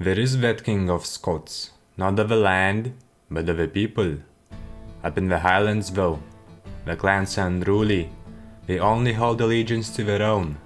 There is that king of Scots, not of a land, but of a people. Up in the Highlands though, the clans are unruly, they only hold allegiance to their own.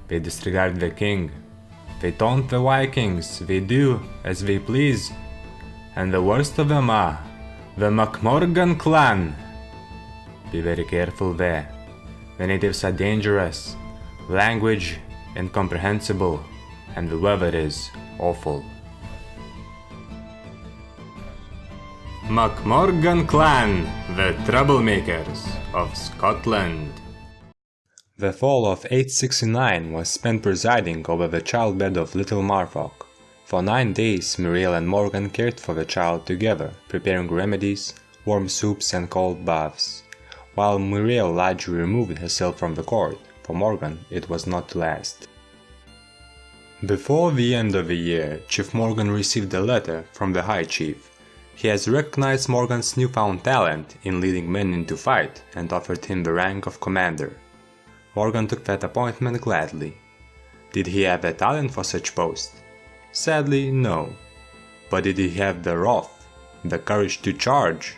They disregard the king, they taunt the Vikings, they do as they please. And the worst of them are the MacMorgan clan. Be very careful there, the natives are dangerous, language incomprehensible, and the weather is awful. MacMorgan clan, the Troublemakers of Scotland. The fall of 869 was spent presiding over the childbed of little Marfok. For 9 days Muriel and Morgan cared for the child together, preparing remedies, warm soups and cold baths. While Muriel largely removed herself from the court, for Morgan it was not to last. Before the end of the year, Chief Morgan received a letter from the High Chief. He has recognized Morgan's newfound talent in leading men into fight and offered him the rank of commander. Morgan took that appointment gladly. Did he have the talent for such post? Sadly, no. But did he have the wrath, the courage to charge,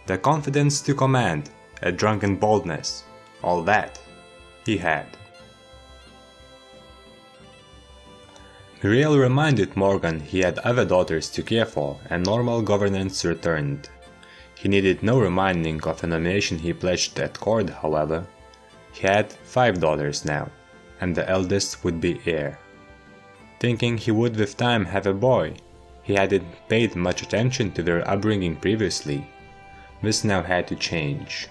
the confidence to command, a drunken boldness? All that he had. Muriel reminded Morgan he had other daughters to care for, and normal governance returned. He needed no reminding of a nomination he pledged at court, however. He had 5 daughters now, and the eldest would be heir. Thinking he would with time have a boy, he hadn't paid much attention to their upbringing previously. This now had to change.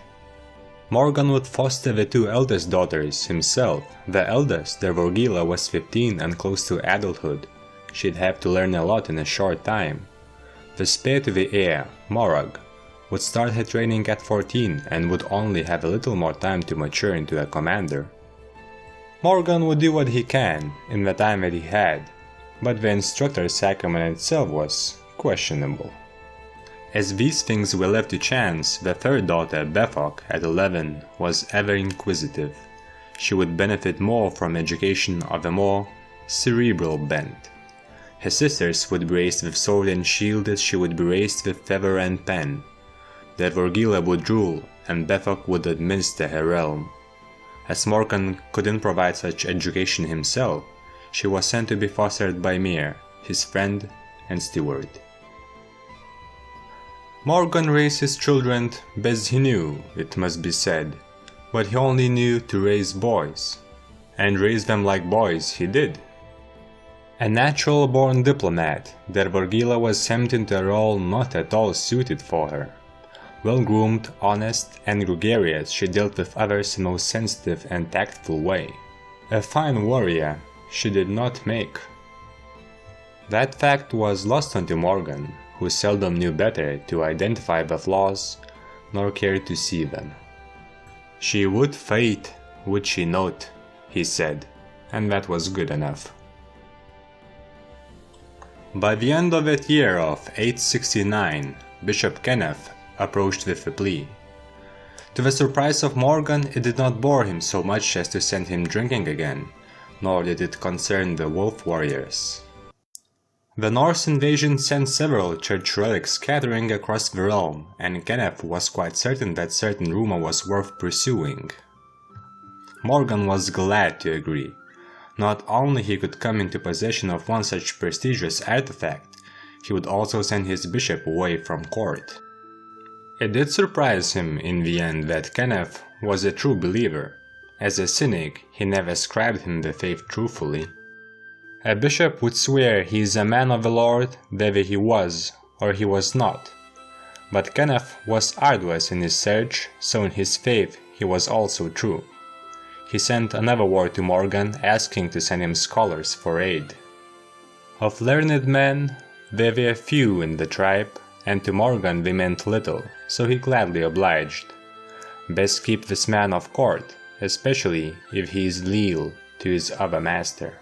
Morgan would foster the 2 eldest daughters himself. The eldest, Dervorgila, was 15 and close to adulthood. She'd have to learn a lot in a short time. The spare to the heir, Morag, would start her training at 14 and would only have a little more time to mature into a commander. Morgan would do what he can in the time that he had, but the instructor's sacrament itself was questionable. As these things were left to chance, the third daughter, Bethok, at 11, was ever inquisitive. She would benefit more from education of a more cerebral bent. Her sisters would be raised with sword and shield as she would be raised with feather and pen. Dervorgila would rule, and Bethok would administer her realm. As Morgan couldn't provide such education himself, she was sent to be fostered by Mir, his friend and steward. Morgan raised his children best he knew, it must be said, but he only knew to raise boys. And raise them like boys he did. A natural-born diplomat, Dervorgila was sent into a role not at all suited for her. Well-groomed, honest, and gregarious, she dealt with others in a most sensitive and tactful way. A fine warrior she did not make. That fact was lost onto Morgan, who seldom knew better to identify the flaws, nor cared to see them. She would fight, would she not, he said, and that was good enough. By the end of that year of 869, Bishop Kenneth approached with a plea. To the surprise of Morgan, it did not bore him so much as to send him drinking again, nor did it concern the wolf warriors. The Norse invasion sent several church relics scattering across the realm, and Kenneth was quite certain that certain rumor was worth pursuing. Morgan was glad to agree. Not only he could come into possession of one such prestigious artifact, he would also send his bishop away from court. It did surprise him in the end that Kenneth was a true believer. As a cynic, he never ascribed him the faith truthfully. A bishop would swear he is a man of the Lord, whether he was or he was not. But Kenneth was arduous in his search, so in his faith he was also true. He sent another word to Morgan asking to send him scholars for aid. Of learned men, there were few in the tribe, and to Morgan they meant little, so he gladly obliged. Best keep this man off court, especially if he is leal to his other master.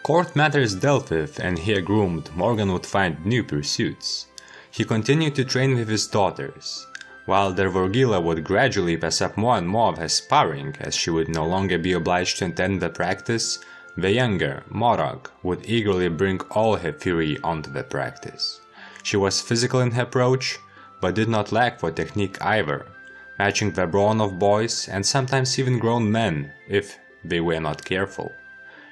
Court matters dealt with and here groomed, Morgan would find new pursuits. He continued to train with his daughters. While Dervorgila would gradually pass up more and more of her sparring, as she would no longer be obliged to attend the practice, The younger, Morag, would eagerly bring all her fury onto the practice. She was physical in her approach, but did not lack for technique either, matching the brawn of boys and sometimes even grown men if they were not careful.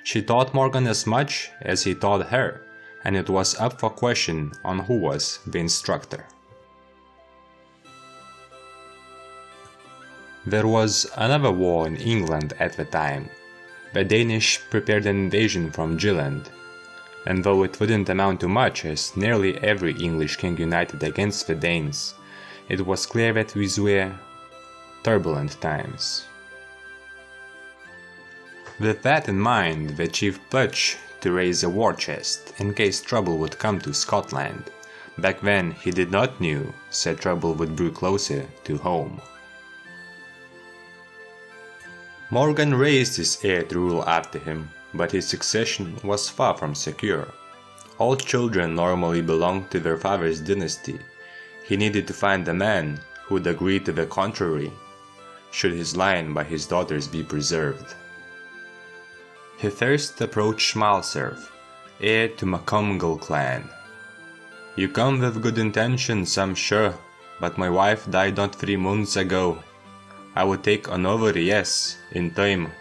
She taught Morgan as much as he taught her, and it was up for question on who was the instructor. There was another war in England at the time. The Danish prepared an invasion from Jutland, and though it wouldn't amount to much as nearly every English king united against the Danes, it was clear that these were turbulent times. With that in mind, the chief pledged to raise a war chest in case trouble would come to Scotland. Back then he did not know said trouble would brew closer to home. Morgan raised his heir to rule after him, but his succession was far from secure. All children normally belonged to their father's dynasty. He needed to find a man who would agree to the contrary, should his line by his daughters be preserved. He first approached Smalserv, heir to MacMorgan clan. "You come with good intentions, I'm sure, but my wife died not 3 months ago. I would take another, yes, in time,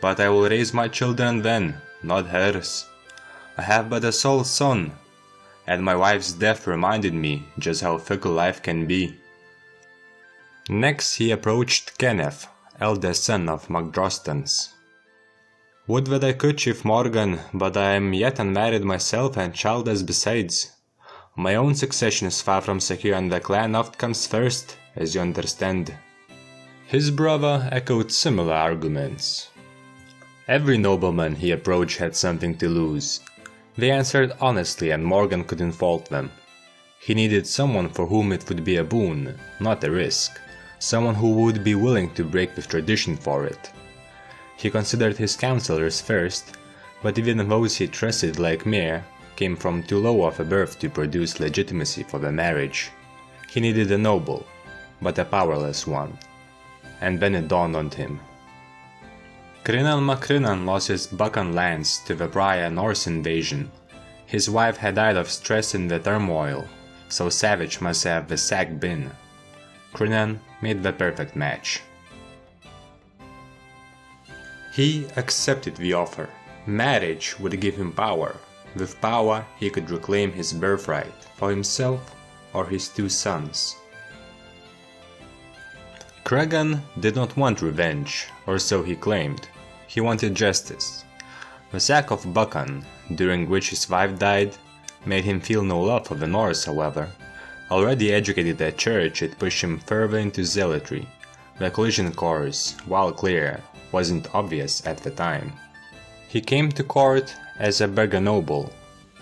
but I will raise my children then, not hers. I have but a sole son, and my wife's death reminded me just how fickle life can be." Next he approached Kenneth, eldest son of MacDrostans. "Would that I could, Chief Morgan, but I am yet unmarried myself and childless besides. My own succession is far from secure and the clan oft comes first, as you understand." His brother echoed similar arguments. Every nobleman he approached had something to lose. They answered honestly and Morgan couldn't fault them. He needed someone for whom it would be a boon, not a risk. Someone who would be willing to break with tradition for it. He considered his counselors first, but even those he trusted like Mayor came from too low of a birth to produce legitimacy for the marriage. He needed a noble, but a powerless one. And then it dawned on him. Crinan MacCrinan lost his Buchan lands to the prior Norse invasion. His wife had died of stress in the turmoil, so savage must have the sack been. Crinan made the perfect match. He accepted the offer. Marriage would give him power. With power he could reclaim his birthright for himself or his 2 sons. Cregan did not want revenge, or so he claimed. He wanted justice. The sack of Buchan, during which his wife died, made him feel no love for the Norse, however. Already educated at church, it pushed him further into zealotry. The collision course, while clear, wasn't obvious at the time. He came to court as a beggar noble.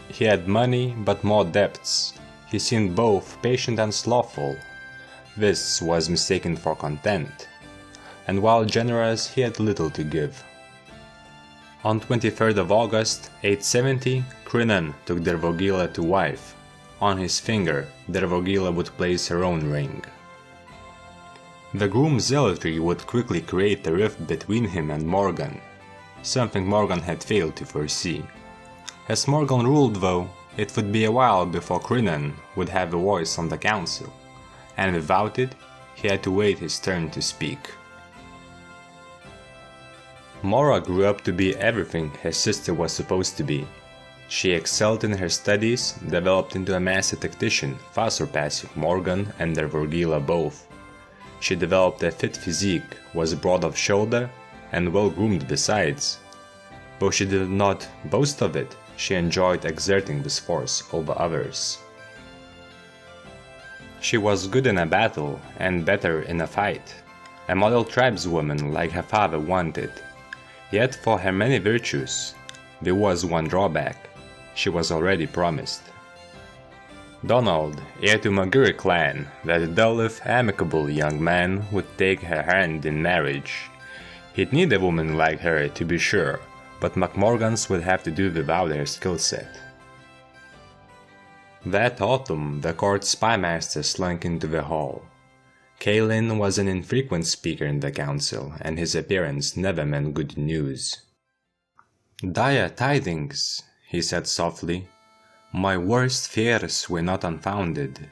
He had money, but more debts. He seemed both patient and slothful. This was mistaken for content, and while generous, he had little to give. On 23rd of August, 870, Crinan took Dervogila to wife. On his finger, Dervogila would place her own ring. The groom's zealotry would quickly create a rift between him and Morgan, something Morgan had failed to foresee. As Morgan ruled though, it would be a while before Crinan would have a voice on the council. And without it, he had to wait his turn to speak. Mora grew up to be everything her sister was supposed to be. She excelled in her studies, developed into a master tactician, far surpassing Morgan and Dervogila both. She developed a fit physique, was broad of shoulder, and well groomed besides. Though she did not boast of it, she enjoyed exerting this force over others. She was good in a battle and better in a fight, a model tribeswoman like her father wanted. Yet for her many virtues, there was one drawback: she was already promised. Donald, heir to MacGurry clan, that dulleth, amicable young man, would take her hand in marriage. He'd need a woman like her to be sure, but MacMorgans would have to do without her skill set. That autumn, the court spymaster slunk into the hall. Caelan was an infrequent speaker in the council, and his appearance never meant good news. Dire tidings, he said softly. My worst fears were not unfounded.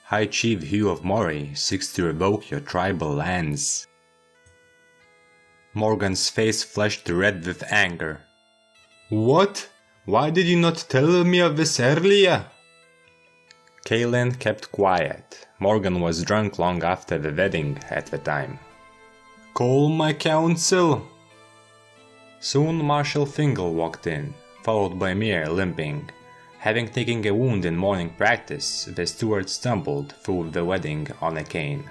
High Chief Hugh of Moray seeks to revoke your tribal lands. Morgan's face flushed red with anger. What? Why did you not tell me of this earlier? Kaelin kept quiet. Morgan was drunk long after the wedding at the time. Call my council! Soon Marshal Fingal walked in, followed by Mir limping. Having taken a wound in morning practice, the steward stumbled through the wedding on a cane.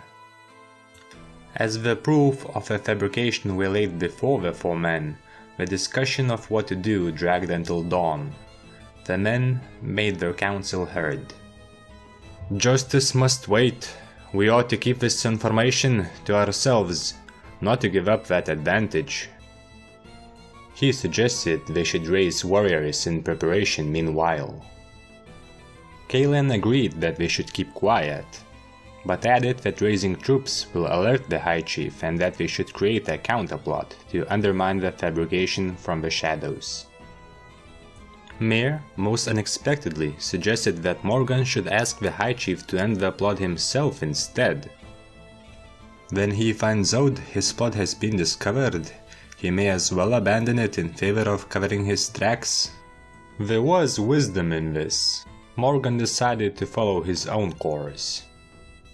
As the proof of a fabrication were laid before the four men, the discussion of what to do dragged until dawn. The men made their counsel heard. Justice must wait. We ought to keep this information to ourselves, not to give up that advantage. He suggested they should raise warriors in preparation meanwhile. Kaelin agreed that they should keep quiet, but added that raising troops will alert the High Chief and that they should create a counterplot to undermine the fabrication from the shadows. Mir, most unexpectedly, suggested that Morgan should ask the High Chief to end the plot himself instead. When he finds out his plot has been discovered, he may as well abandon it in favor of covering his tracks. There was wisdom in this. Morgan decided to follow his own course.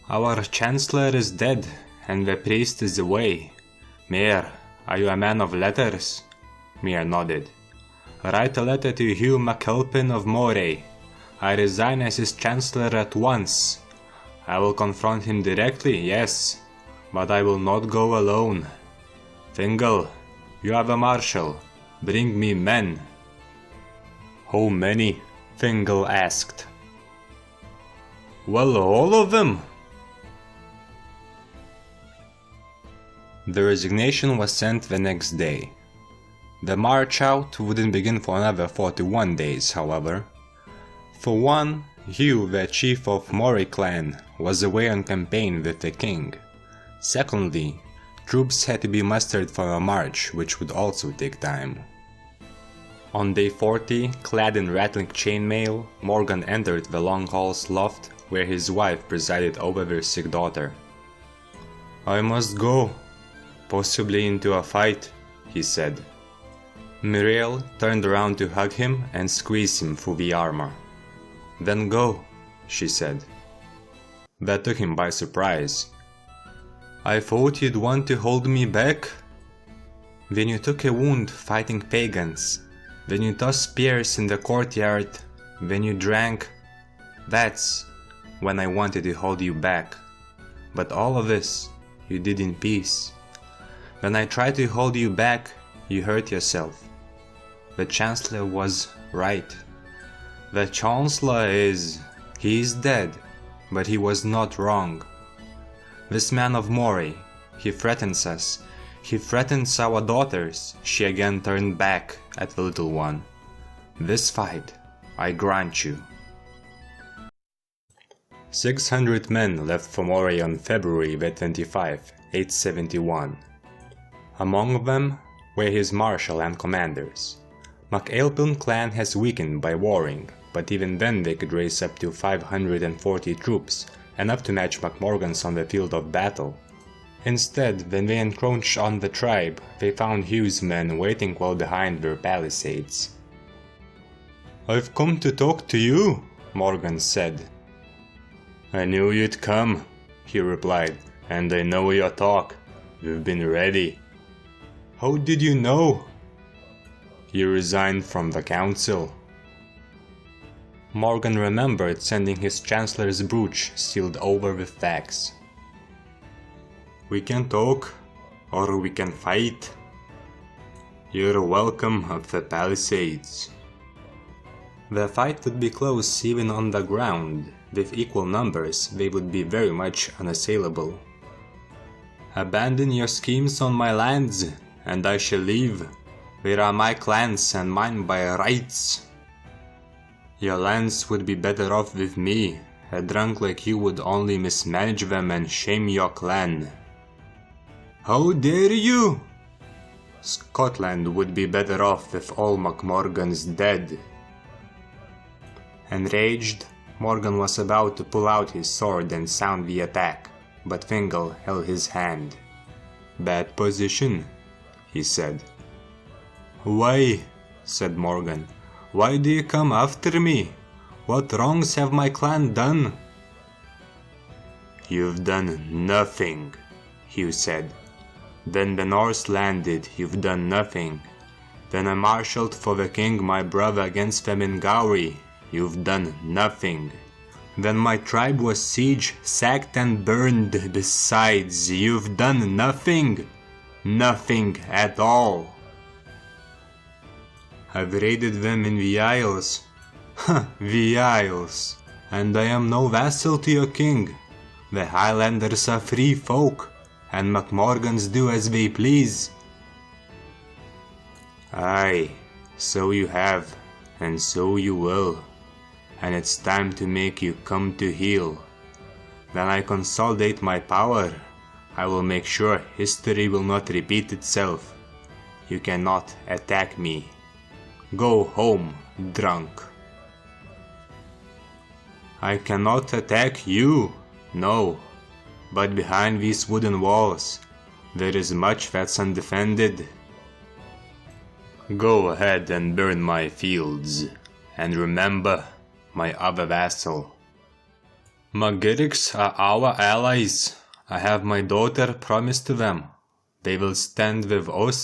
Our Chancellor is dead, and the priest is away. Mir, are you a man of letters? Mir nodded. Write a letter to Hugh MacAlpin of Moray. I resign as his Chancellor at once. I will confront him directly, yes, but I will not go alone. Fingal, you are the Marshal. Bring me men. How many? Fingal asked. Well, all of them. The resignation was sent the next day. The march out wouldn't begin for another 41 days, however. For one, Hugh, the chief of Moray clan, was away on campaign with the king. Secondly, troops had to be mustered for a march, which would also take time. On day 40, clad in rattling chainmail, Morgan entered the Long Hall's loft where his wife presided over their sick daughter. I must go. Possibly into a fight, he said. Muriel turned around to hug him and squeeze him through the armor. Then go, she said. That took him by surprise. I thought you'd want to hold me back. When you took a wound fighting pagans, when you tossed spears in the courtyard, when you drank, that's when I wanted to hold you back. But all of this you did in peace. When I tried to hold you back, you hurt yourself. The Chancellor was right. The Chancellor he is dead, but he was not wrong. This man of Moray, he threatens us. He threatens our daughters. She again turned back at the little one. This fight, I grant you. 600 men left for Moray on February 25, 871. Among them were his marshal and commanders. MacAlpin clan has weakened by warring, but even then they could raise up to 540 troops, enough to match MacMorgan's on the field of battle. Instead, when they encroached on the tribe, they found Hugh's men waiting well behind their palisades. I've come to talk to you, Morgan said. I knew you'd come, he replied, and I know your talk. We've been ready. How did you know? He resigned from the council. Morgan remembered sending his Chancellor's brooch sealed over with wax. We can talk, or we can fight. You're welcome at the palisades. The fight would be close even on the ground. With equal numbers, they would be very much unassailable. Abandon your schemes on my lands, and I shall leave. They are my clans and mine by rights. Your lands would be better off with me. A drunk like you would only mismanage them and shame your clan. How dare you? Scotland would be better off with all MacMorgans dead. Enraged, Morgan was about to pull out his sword and sound the attack, but Fingal held his hand. "Bad position," he said. "Why?" said Morgan. "Why do you come after me? What wrongs have my clan done?" "You've done nothing," Hugh said. "When the Norse landed, you've done nothing. When I marshaled for the king my brother against them in Gowrie, you've done nothing. When my tribe was sieged, sacked and burned besides, you've done nothing. Nothing at all. I've raided them in the Isles. The Isles. And I am no vassal to your king. The Highlanders are free folk, and MacMorgans do as they please." "Aye, so you have, and so you will. And it's time to make you come to heel. When I consolidate my power, I will make sure history will not repeat itself. You cannot attack me. Go home, drunk." "I cannot attack you, no. But behind these wooden walls, there is much that's undefended. Go ahead and burn my fields, and remember my other vassal. MacGirrics are our allies. I have my daughter promised to them. They will stand with us.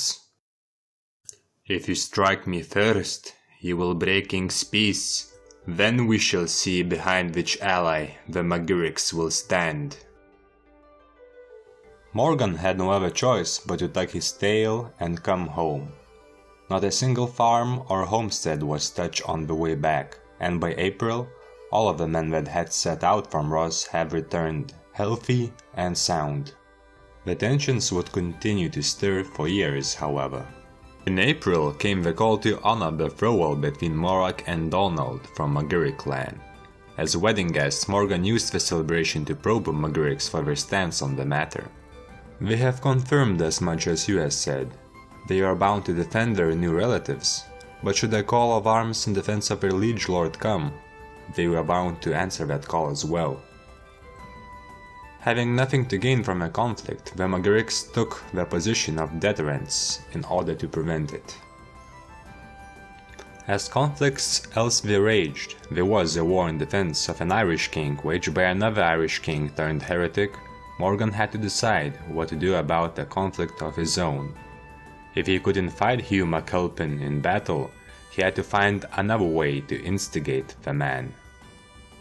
If you strike me first, you will break King's peace. Then we shall see behind which ally the MacGirrics will stand." Morgan had no other choice but to tuck his tail and come home. Not a single farm or homestead was touched on the way back, and by April, all of the men that had set out from Ross have returned, healthy and sound. The tensions would continue to stir for years, however. In April came the call to honor the betrothal between Morag and Donald from MacGirrick clan. As wedding guests, Morgan used the celebration to probe MacGirricks for their stance on the matter. "They have confirmed as much as you have said. They are bound to defend their new relatives, but should a call of arms in defense of their liege lord come, they were bound to answer that call as well." Having nothing to gain from a conflict, the MacGirrics took the position of deterrents in order to prevent it. As conflicts elsewhere raged, there was a war in defense of an Irish king waged by another Irish king turned heretic. Morgan had to decide what to do about a conflict of his own. If he couldn't fight Hugh MacAlpin in battle, he had to find another way to instigate the man.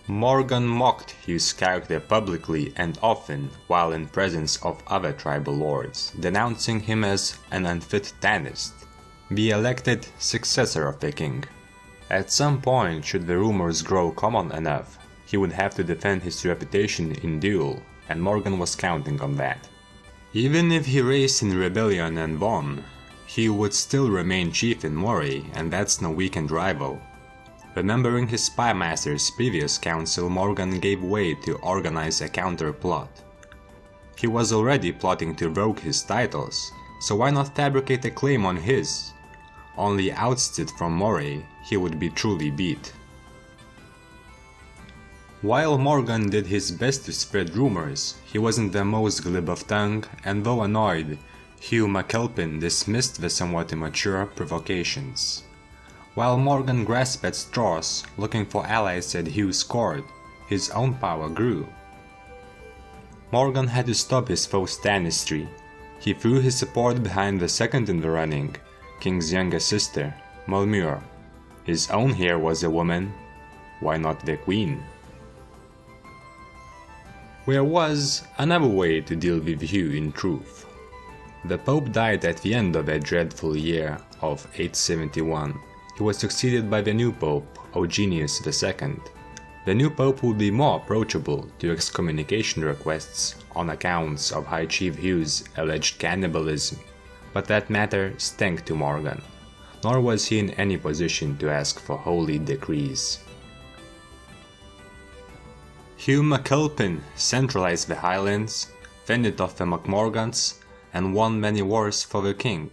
Morgan mocked Hugh's character publicly and often while in presence of other tribal lords, denouncing him as an unfit Tanist, the elected successor of the king. At some point, should the rumors grow common enough, he would have to defend his reputation in duel, and Morgan was counting on that. Even if he raced in rebellion and won, he would still remain chief in Moray, and that's no weakened rival. Remembering his spy master's previous counsel, Morgan gave way to organize a counter-plot. He was already plotting to revoke his titles, so why not fabricate a claim on his? Only ousted from Moray, he would be truly beat. While Morgan did his best to spread rumors, he wasn't the most glib of tongue, and though annoyed, Hugh MacAlpin dismissed the somewhat immature provocations. While Morgan grasped at straws, looking for allies at Hugh's court, his own power grew. Morgan had to stop his foe's Tanistry. He threw his support behind the second in the running, King's youngest sister, Malmure. His own heir was a woman. Why not the queen? There was another way to deal with Hugh in truth. The Pope died at the end of a dreadful year of 871. He was succeeded by the new Pope, Eugenius II. The new Pope would be more approachable to excommunication requests on accounts of High Chief Hugh's alleged cannibalism, but that matter stank to Morgan, nor was he in any position to ask for holy decrees. Hugh MacAlpin centralized the Highlands, fended off the MacMorgans, and won many wars for the king.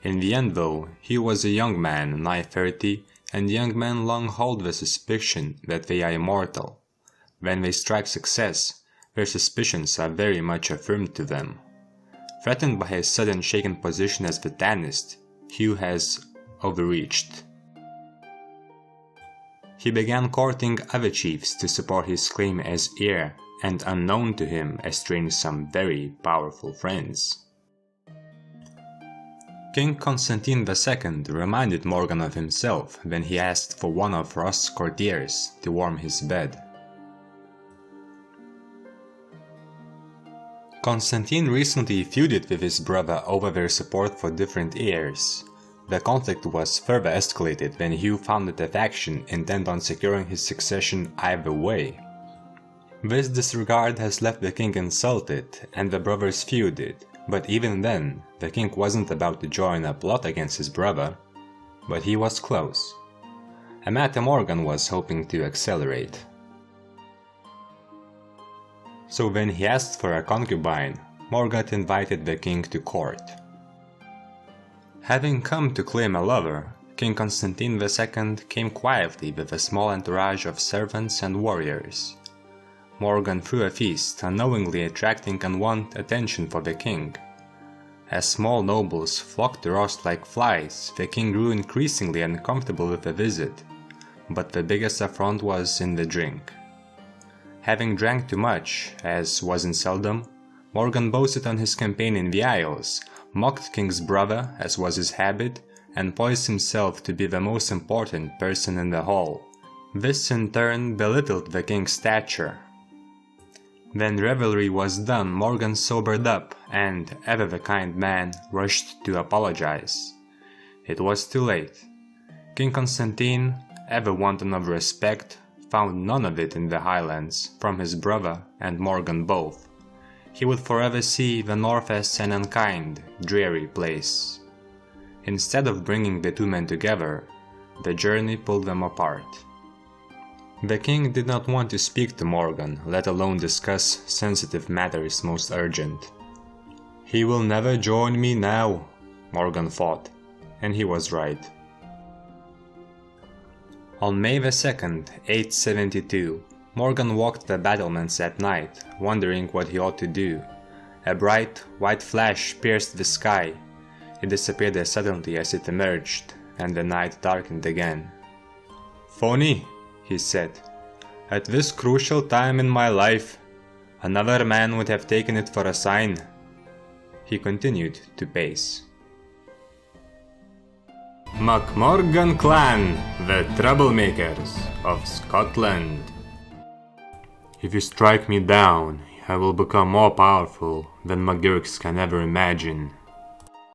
In the end though, he was a young man, nigh 30, and young men long hold the suspicion that they are immortal. When they strike success, their suspicions are very much affirmed to them. Threatened by his sudden shaken position as botanist, Hugh has overreached. He began courting other chiefs to support his claim as heir, and unknown to him estranged some very powerful friends. King Constantine II reminded Morgan of himself when he asked for one of Rost's courtiers to warm his bed. Constantine recently feuded with his brother over their support for different heirs. The conflict was further escalated when Hugh found that the faction intent on securing his succession either way. This disregard has left the king insulted and the brothers feuded, but even then, the king wasn't about to join a plot against his brother, but he was close. MacMorgan was hoping to accelerate. So when he asked for a concubine, Morgan invited the king to court. Having come to claim a lover, King Constantine II came quietly with a small entourage of servants and warriors. Morgan threw a feast, unknowingly attracting unwanted attention for the king. As small nobles flocked to roast like flies, the king grew increasingly uncomfortable with the visit, but the biggest affront was in the drink. Having drank too much, as wasn't seldom, Morgan boasted on his campaign in the Isles, mocked King's brother, as was his habit, and poised himself to be the most important person in the hall. This in turn belittled the king's stature. When revelry was done, Morgan sobered up and, ever the kind man, rushed to apologize. It was too late. King Constantine, ever wanton of respect, found none of it in the Highlands, from his brother and Morgan both. He would forever see the north as an unkind, dreary place. Instead of bringing the two men together, the journey pulled them apart. The king did not want to speak to Morgan, let alone discuss sensitive matters most urgent. "He will never join me now," Morgan thought, and he was right. On May 2nd, 872, Morgan walked the battlements at night, wondering what he ought to do. A bright, white flash pierced the sky. It disappeared as suddenly as it emerged, and the night darkened again. "Phony," he said. "At this crucial time in my life, another man would have taken it for a sign." He continued to pace. MacMorgan clan, the Troublemakers of Scotland. If you strike me down, I will become more powerful than MacGurks can ever imagine.